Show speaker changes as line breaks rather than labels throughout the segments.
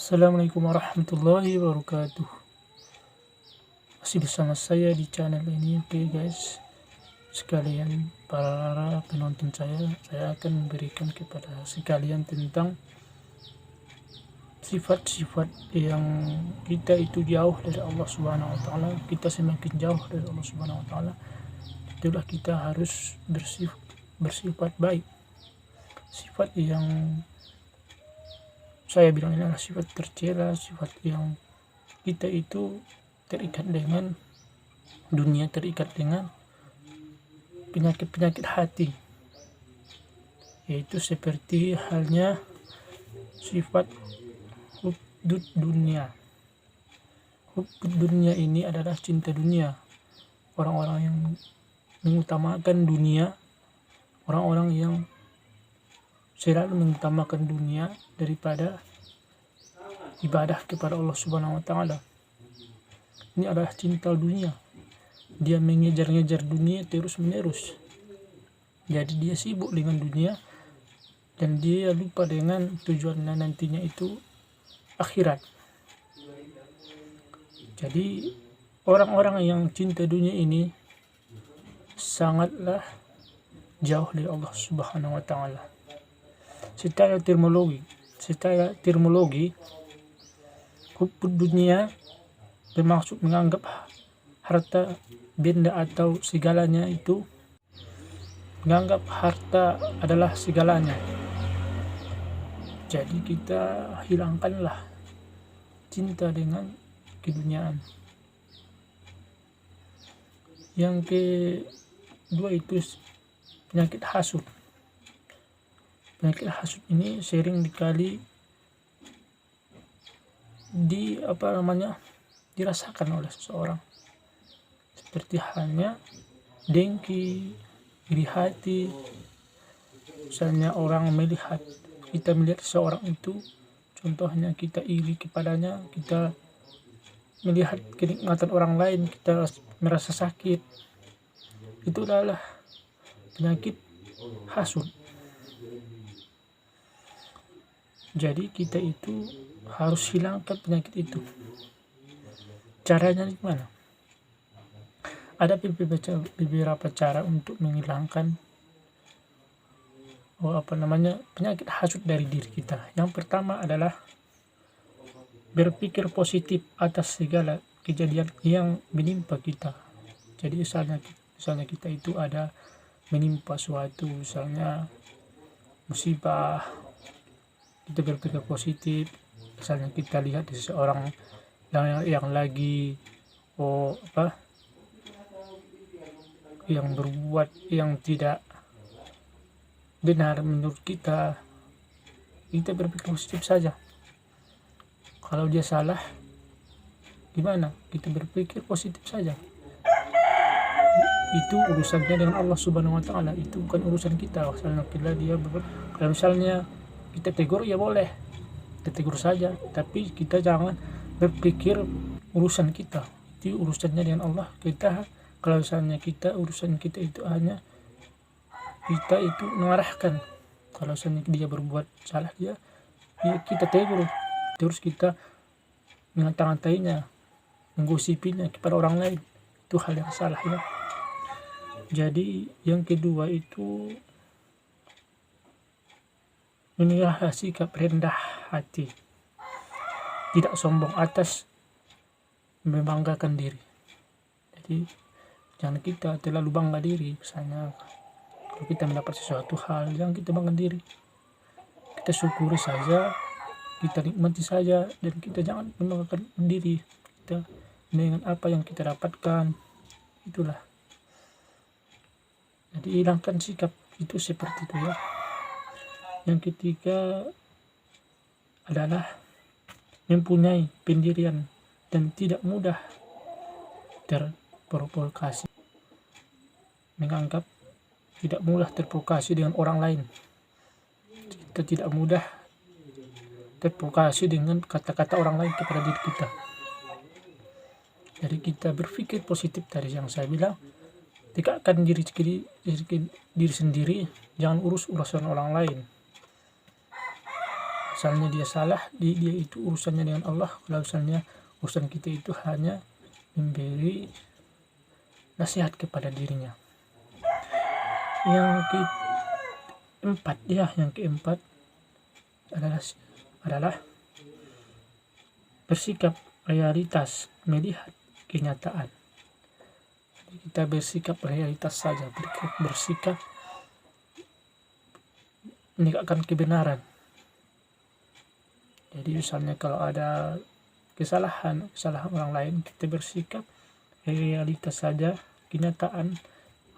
Assalamualaikum warahmatullahi wabarakatuh. Masih bersama saya di channel ini. Oke guys, sekalian para penonton saya akan memberikan kepada sekalian tentang sifat-sifat yang kita itu jauh dari Allah Subhanahu wa taala. Kita semakin jauh dari Allah Subhanahu wa taala, itulah kita harus bersifat baik. Sifat yang saya bilang ini adalah sifat tercela, sifat yang kita itu terikat dengan dunia, terikat dengan penyakit-penyakit hati, yaitu seperti halnya sifat hubud dunia. Hubud dunia ini adalah cinta dunia. Orang-orang yang mengutamakan dunia, orang-orang yang selalu mengutamakan dunia daripada ibadah kepada Allah Subhanahu wa taala. Ini adalah cinta dunia. Dia mengejar-ngejar dunia terus-menerus. Jadi dia sibuk dengan dunia dan dia lupa dengan tujuannya nantinya itu akhirat. Jadi orang-orang yang cinta dunia ini sangatlah jauh dari Allah Subhanahu wa taala. Secara terminologi, hubud dunia bermaksud menganggap harta, benda atau segalanya itu, menganggap harta adalah segalanya. Jadi kita hilangkanlah cinta dengan keduniaan. Yang kedua itu penyakit hasud. Penyakit hasud ini sering dikali dirasakan oleh seseorang, seperti halnya dengki, iri hati. Misalnya kita melihat seseorang itu, contohnya kita iri kepadanya, kita melihat kenikmatan orang lain, kita merasa sakit. Itu adalah penyakit hasud. Jadi kita itu harus hilangkan penyakit itu. Caranya gimana? Ada beberapa cara untuk menghilangkan penyakit hasud dari diri kita. Yang pertama adalah berpikir positif atas segala kejadian yang menimpa kita. Jadi misalnya kita itu ada menimpa suatu, misalnya musibah, kita berpikir positif. Misalnya kita lihat seseorang yang lagi yang berbuat yang tidak benar menurut kita berpikir positif saja. Kalau dia salah, gimana? Kita berpikir positif saja. Itu urusannya dengan Allah Subhanahu wa taala, itu bukan urusan kita. Kalau misalnya kita tegur, ya boleh, kita tegur saja, tapi kita jangan berpikir urusan kita, itu urusannya dengan Allah. Kalau misalnya urusan kita itu hanya kita itu mengarahkan, kalau misalnya dia berbuat salah, ya kita tegur, terus kita mengata-ngatainya, menggosipinya kepada orang lain, itu hal yang salah ya. Jadi yang kedua itu menilai sikap rendah hati, tidak sombong atas membanggakan diri. Jadi jangan kita terlalu bangga diri. Misalnya kalau kita mendapat sesuatu hal, jangan kita bangga diri, kita syukuri saja, kita nikmati saja, dan kita jangan membanggakan diri kita dengan apa yang kita dapatkan. Itulah. Jadi hilangkan sikap itu seperti itu ya. Yang ketiga adalah mempunyai pendirian dan tidak mudah terprovokasi. Menganggap tidak mudah terprovokasi dengan orang lain. Kita tidak mudah terprovokasi dengan kata-kata orang lain kepada diri kita. Jadi kita berpikir positif tadi yang saya bilang, tingkatkan diri sendiri, jangan urus urusan orang lain. misalnya dia salah, dia itu urusannya dengan Allah. Kalau misalnya urusan kita itu hanya memberi nasihat kepada dirinya. Yang keempat adalah bersikap realitas, melihat kenyataan. Jadi kita bersikap realitas saja, bersikap menegakkan kebenaran. Jadi misalnya kalau ada kesalahan orang lain, kita bersikap realitas saja, kenyataan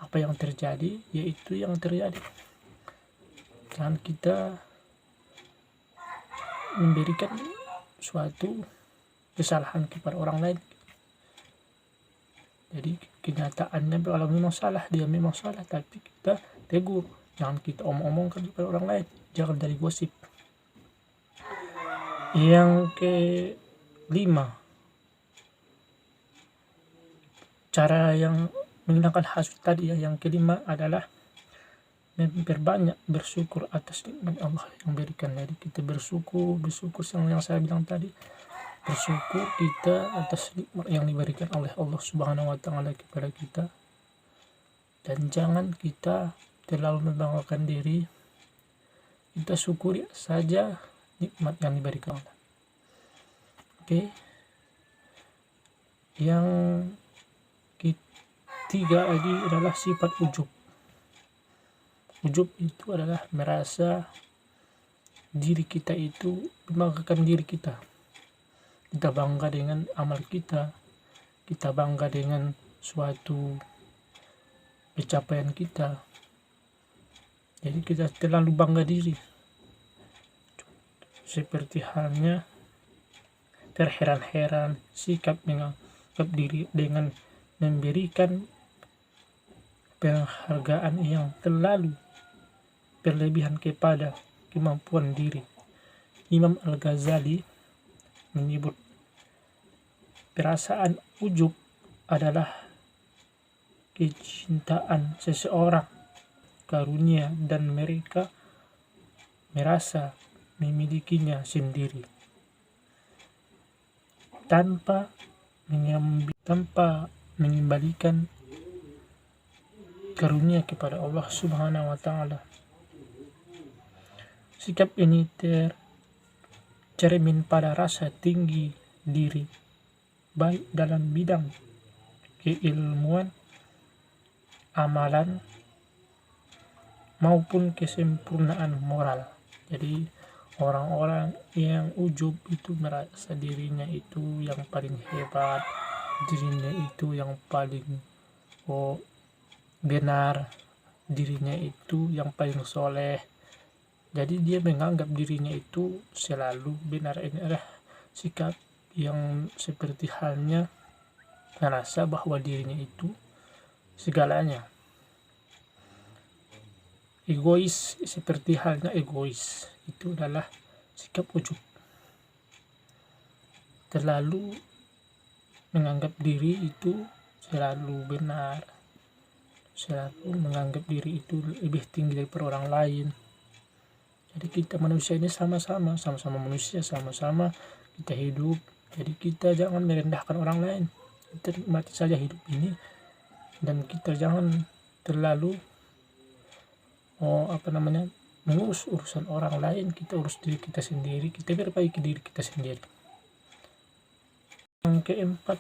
apa yang terjadi yaitu yang terjadi. Jangan kita memberikan suatu kesalahan kepada orang lain. Jadi kenyataannya kalau memang salah, dia memang salah, tapi kita tegur. Jangan kita omong-omongkan kepada orang lain, jangan dari gosip. Yang kelima, cara yang menghilangkan hasut tadi yang kelima adalah memperbanyak bersyukur atas nikmat Allah yang berikan. Jadi kita bersyukur yang saya bilang tadi, bersyukur kita atas nikmat yang diberikan oleh Allah Subhanahu wa taala kepada kita, dan jangan kita terlalu membanggakan diri. Kita syukuri saja nikmat yang diberikan Allah. Oke. Yang ketiga lagi adalah sifat ujub. Ujub itu adalah merasa diri kita itu, membanggakan diri kita. Kita bangga dengan amal kita bangga dengan suatu pencapaian kita. Jadi kita terlalu bangga diri, seperti halnya terheran-heran, sikap menganggap diri dengan memberikan penghargaan yang terlalu berlebihan kepada kemampuan diri. Imam Al-Ghazali menyebut perasaan ujub adalah kecintaan seseorang karunia dan mereka merasa memilikinya sendiri tanpa mengembalikan karunia kepada Allah Subhanahu wa taala. Sikap ini tercermin pada rasa tinggi diri, baik dalam bidang keilmuan, amalan, maupun kesempurnaan moral. Jadi orang-orang yang ujub itu merasa dirinya itu yang paling hebat, dirinya itu yang paling benar, dirinya itu yang paling soleh. Jadi dia menganggap dirinya itu selalu benar. Ini adalah sikap yang seperti halnya merasa bahwa dirinya itu segalanya. Egois, seperti halnya egois, itu adalah sikap ujub. Terlalu menganggap diri itu selalu benar, selalu menganggap diri itu lebih tinggi daripada orang lain. Jadi kita manusia ini sama-sama manusia, sama-sama kita hidup. Jadi kita jangan merendahkan orang lain, kita nikmati saja hidup ini, dan kita jangan terlalu mengurus urusan orang lain. Kita urus diri kita sendiri, kita perbaiki diri kita sendiri. Yang keempat,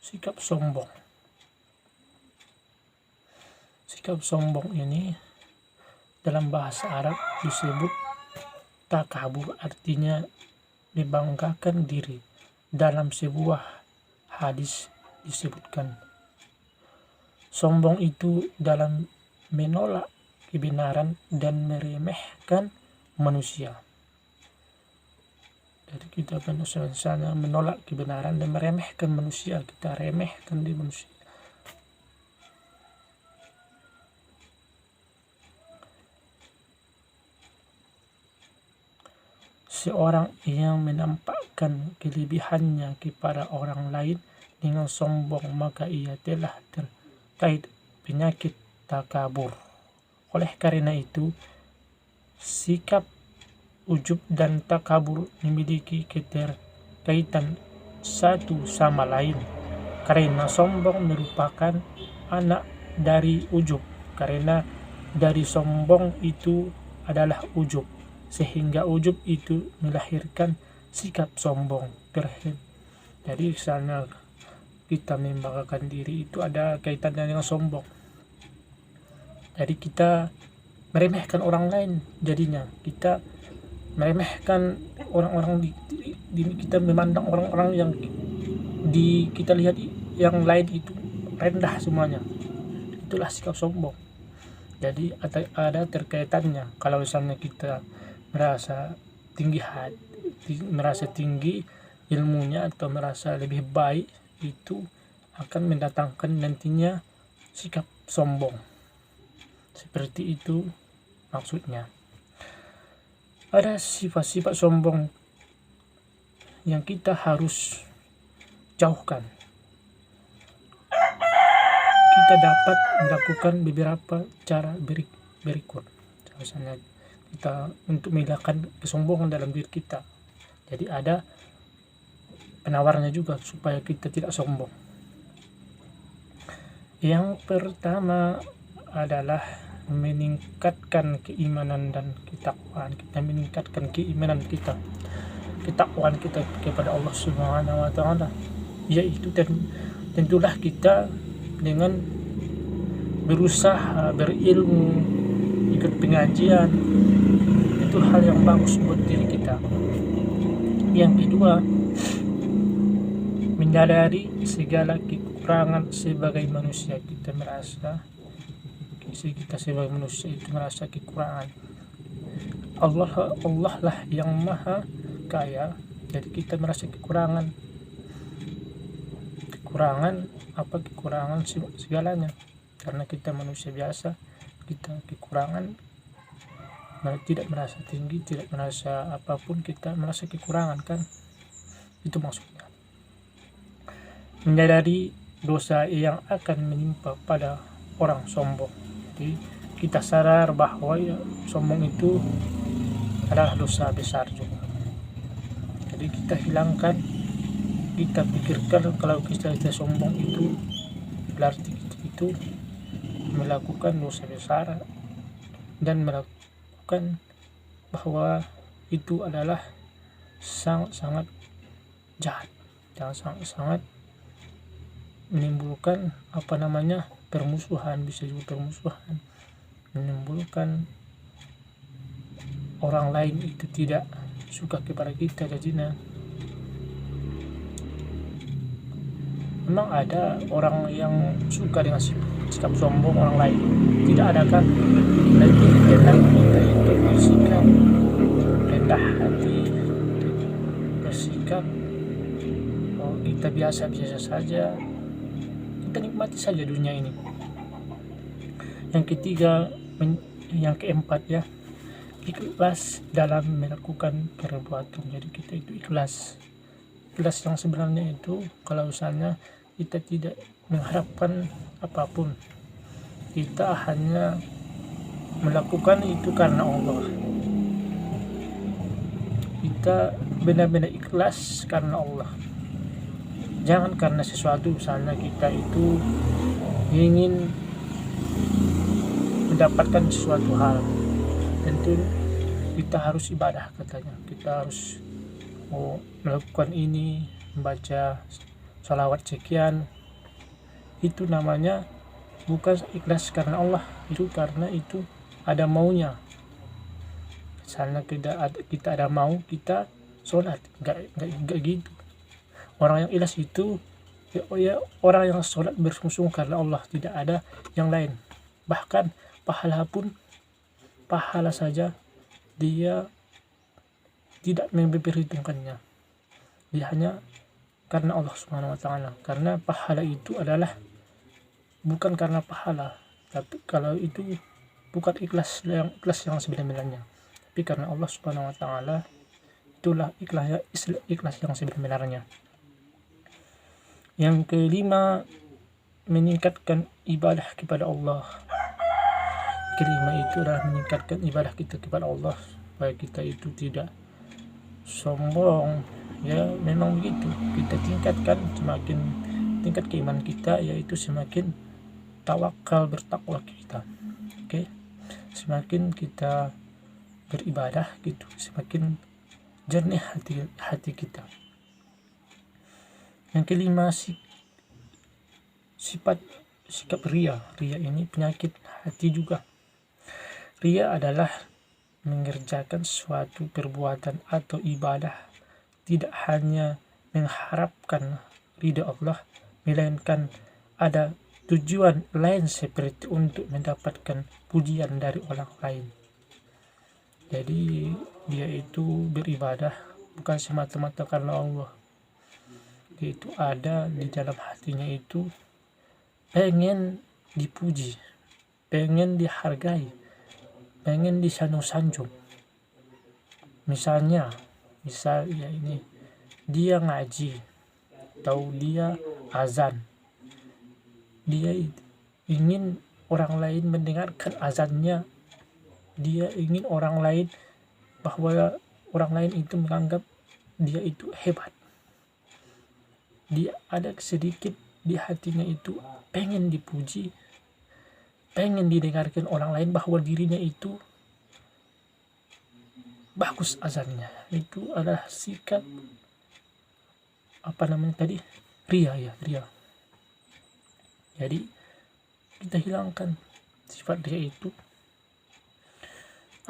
sikap sombong. Sikap sombong ini dalam bahasa Arab disebut takabur, artinya membanggakan diri. Dalam sebuah hadis disebutkan, sombong itu dalam menolak kebenaran dan meremehkan manusia. Jadi kita misalnya menolak kebenaran dan meremehkan manusia, kita remehkan di manusia. Seorang yang menampakkan kelebihannya kepada orang lain dengan sombong, maka ia telah terkait penyakit takabur. Oleh karena itu, Sikap ujub dan takabur memiliki keterkaitan satu sama lain, karena sombong merupakan anak dari ujub, karena dari sombong itu adalah ujub, sehingga ujub itu melahirkan sikap sombong. Jadi misalnya kita membanggakan diri itu ada kaitannya dengan sombong. Jadi kita meremehkan orang lain, jadinya kita meremehkan orang-orang kita memandang orang-orang yang kita lihat yang lain itu rendah semuanya. Itulah sikap sombong. Jadi ada terkaitannya. Kalau misalnya kita merasa merasa tinggi ilmunya atau merasa lebih baik, itu akan mendatangkan nantinya sikap sombong. Seperti itu maksudnya. Ada sifat-sifat sombong yang kita harus jauhkan. Kita dapat melakukan beberapa cara berikut. Misalnya kita untuk menghilangkan kesombongan dalam diri kita. Jadi ada penawarnya juga supaya kita tidak sombong. Yang pertama adalah meningkatkan keimanan dan ketakwaan kita, meningkatkan keimanan kita, ketakwaan kita kepada Allah Subhanahu wa taala, yaitu tentulah kita dengan berusaha berilmu, ikut pengajian, itu hal yang bagus buat diri kita. Yang kedua, menyadari segala kekurangan sebagai manusia. Kita sebagai manusia itu merasa kekurangan. Allah lah yang maha kaya, jadi kita merasa kekurangan segalanya, karena kita manusia biasa, kita kekurangan, tidak merasa tinggi, tidak merasa apapun, kita merasa kekurangan kan, itu maksudnya. Menyadari dosa yang akan menimpa pada orang sombong. Jadi kita sadar bahwa sombong itu adalah dosa besar juga. Jadi kita hilangkan, kita pikirkan kalau kita sombong itu berarti kita itu melakukan dosa besar, dan melakukan bahwa itu adalah sangat jahat dan sangat menimbulkan permusuhan, bisa juga permusuhan, menimbulkan orang lain itu tidak suka kepada kita. Jadi memang ada orang yang suka dengan sikap sombong orang lain, tidak ada kan, lebih enak kita itu bersikap rendah hati, bersikap kita biasa-biasa saja, kita nikmati saja dunia ini. Yang ketiga, yang keempat ya, ikhlas dalam melakukan perbuatan. Jadi kita itu ikhlas yang sebenarnya itu kalau misalnya kita tidak mengharapkan apapun, kita hanya melakukan itu karena Allah, kita benar-benar ikhlas karena Allah, jangan karena sesuatu. Misalnya kita itu ingin mendapatkan sesuatu hal, tentu kita harus ibadah, katanya kita harus melakukan ini, membaca salawat sekian, itu namanya bukan ikhlas karena Allah, itu karena itu ada maunya. Misalnya kita ada mau, kita sholat, enggak gitu. Orang yang ikhlas itu orang yang sholat bersungguh-sungguh karena Allah, tidak ada yang lain. Bahkan pahala saja dia tidak memperhitungkannya, dia hanya karena Allah Subhanahu wa taala. Karena pahala itu adalah bukan karena pahala, tapi kalau itu bukan ikhlas yang sebenarnya, tapi karena Allah Subhanahu wa taala, itulah ikhlas yang sebenarnya. Yang kelima, meningkatkan ibadah kepada Allah. kelima itu adalah meningkatkan ibadah kita kepada Allah supaya kita itu tidak sombong. Ya memang begitu, kita tingkatkan, semakin tingkat keimanan kita yaitu semakin tawakal, bertakwa kita. Oke, semakin kita beribadah gitu, semakin jernih hati kita. Yang kelima, sikap ria. Ria ini penyakit hati juga. Ria adalah mengerjakan suatu perbuatan atau ibadah tidak hanya mengharapkan ridha Allah, melainkan ada tujuan lain seperti untuk mendapatkan pujian dari orang lain. Jadi dia itu beribadah bukan semata-mata karena Allah. Dia itu ada di dalam hatinya itu pengen dipuji, pengen dihargai, pengen disanjung-sanjung. Misal ya ini, dia ngaji atau dia azan, dia ingin orang lain mendengarkan azannya, dia ingin orang lain bahwa orang lain itu menganggap dia itu hebat. Dia ada sedikit di hatinya itu pengen dipuji, pengen didengarkan orang lain bahwa dirinya itu bagus azannya. Itu adalah sikap ria. Jadi kita hilangkan sifat ria itu.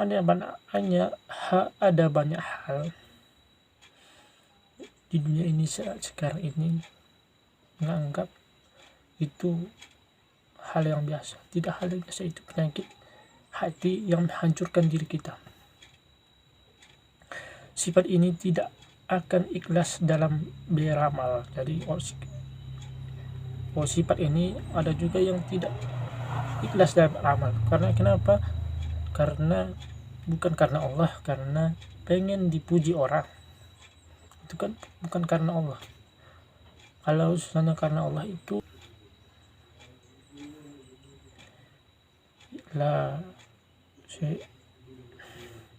Ada banyak hal di dunia ini sekarang ini menganggap itu hal yang biasa. Tidak hal yang biasa, itu penyakit hati yang menghancurkan diri kita. Sifat ini tidak akan ikhlas dalam beramal. Jadi sifat ini ada juga yang tidak ikhlas dalam beramal. Karena kenapa? Karena bukan karena Allah, karena pengen dipuji orang. Itu kan bukan karena Allah. Kalau misalnya karena Allah itu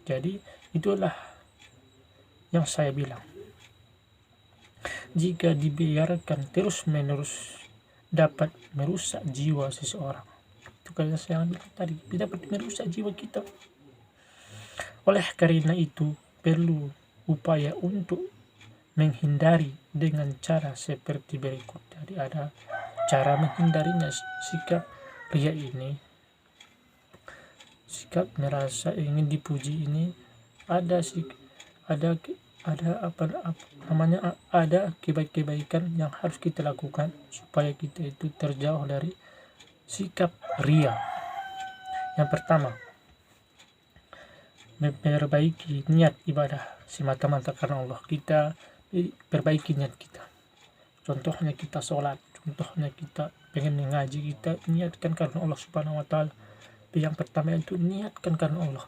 jadi itulah yang saya bilang, jika dibiarkan terus menerus dapat merusak jiwa seseorang. Itu kan saya bilang tadi, dapat merusak jiwa kita. Oleh karena itu perlu upaya untuk menghindari dengan cara seperti berikut. Jadi ada cara menghindarinya. Sikap ria ini, sikap merasa ingin dipuji ini, ada kebaikan yang harus kita lakukan supaya kita itu terjauh dari sikap ria. Yang pertama, memperbaiki niat ibadah semata-mata karena Allah. Kita perbaiki niat kita. Contohnya kita sholat, contohnya kita pengen mengaji, kita niatkan karena Allah Subhanahu wa Ta'ala. Yang pertama itu niatkan karena Allah.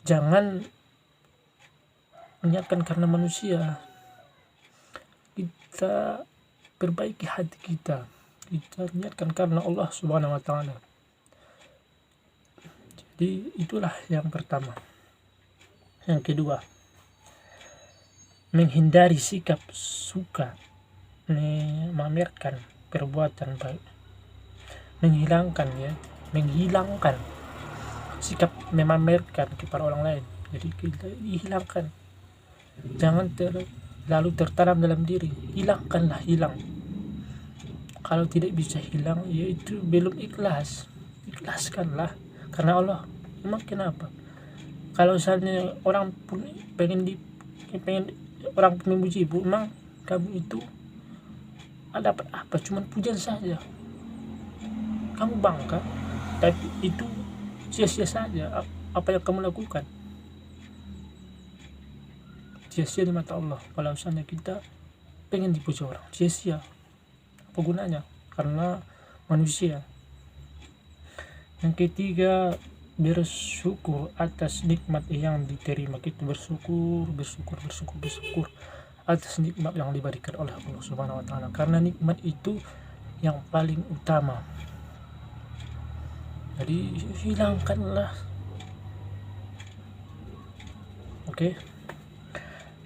Jangan niatkan karena manusia. Kita perbaiki hati kita. Kita niatkan karena Allah Subhanahu wa Ta'ala. Jadi itulah yang pertama. Yang kedua, menghindari sikap suka memamerkan perbuatan baik. Menghilangkan sikap memamerkan kepada orang lain. Jadi kita hilangkan. Jangan lalu tertanam dalam diri. Hilang. Kalau tidak bisa hilang, yaitu belum ikhlas. Ikhlaskanlah karena Allah. Emang kenapa? Kalau misalnya orang pun pengen orang pun memuji ibu, emang kamu itu ada apa? Cuman pujian saja. Kamu bangga, tapi itu sia-sia saja. Apa yang kamu lakukan sia-sia di mata Allah. Kalau misalnya kita pengen dipuji orang, sia-sia, apa gunanya? Karena manusia. Yang ketiga, bersyukur atas nikmat yang diterima. Kita bersyukur atas nikmat yang diberikan oleh Allah Subhanahu wa Ta'ala, karena nikmat itu yang paling utama. Jadi hilangkanlah. Oke.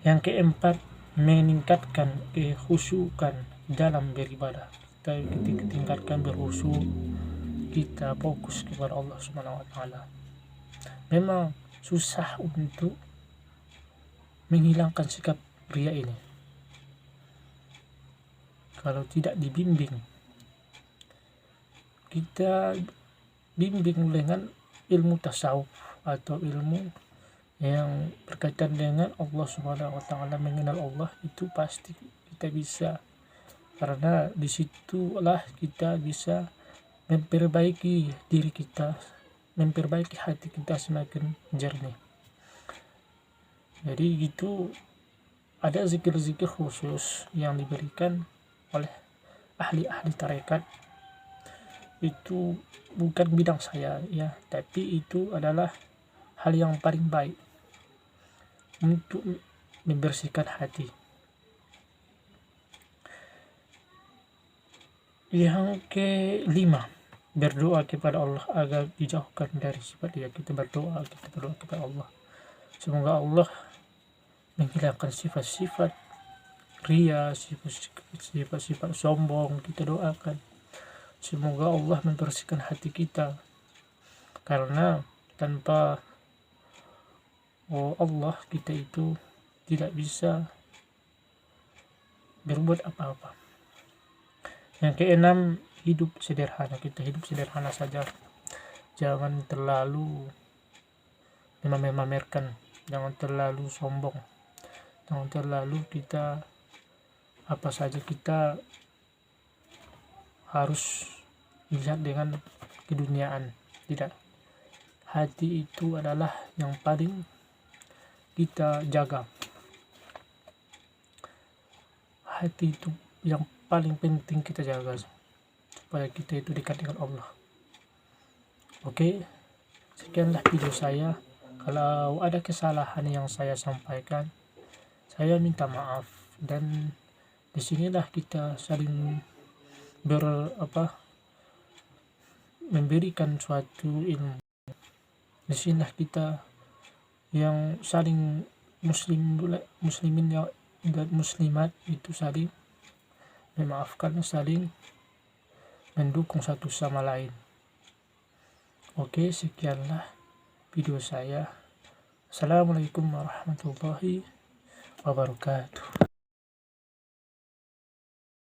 Yang keempat, meningkatkan kekhusyukan dalam beribadah. Kita tingkatkan berkhusyuk, kita fokus kepada Allah Subhanahu wa taala. Memang susah untuk menghilangkan sikap ria ini kalau tidak dibimbing. Kita bimbing dengan ilmu tasawuf atau ilmu yang berkaitan dengan Allah Subhanahu wa taala, mengenal Allah, itu pasti kita bisa, karena disitulah kita bisa memperbaiki diri kita, memperbaiki hati kita semakin jernih. Jadi gitu, ada zikir-zikir khusus yang diberikan oleh ahli-ahli tarekat. Itu bukan bidang saya ya, tapi itu adalah hal yang paling baik untuk membersihkan hati. Yang kelima, berdoa kepada Allah agar dijauhkan dari sifat dia. Kita berdoa kepada Allah, semoga Allah menghilangkan sifat-sifat ria, sifat-sifat sombong. Kita doakan semoga Allah membersihkan hati kita, karena tanpa Allah kita itu tidak bisa berbuat apa-apa. Yang keenam, hidup sederhana. Kita hidup sederhana saja, jangan terlalu memamerkan, jangan terlalu sombong, jangan terlalu kita apa saja kita harus lihat dengan keduniaan. Tidak, hati itu adalah yang paling kita jaga. Hati itu yang paling penting kita jaga supaya kita itu dekat dengan Allah. Oke, sekianlah video saya. Kalau ada kesalahan yang saya sampaikan, saya minta maaf. Dan disinilah kita saling memberikan suatu ilmu. Disinilah kita yang saling muslimin dan muslimat itu saling memaafkan, saling mendukung satu sama lain. Oke, sekianlah video saya. Assalamualaikum warahmatullahi wabarakatuh.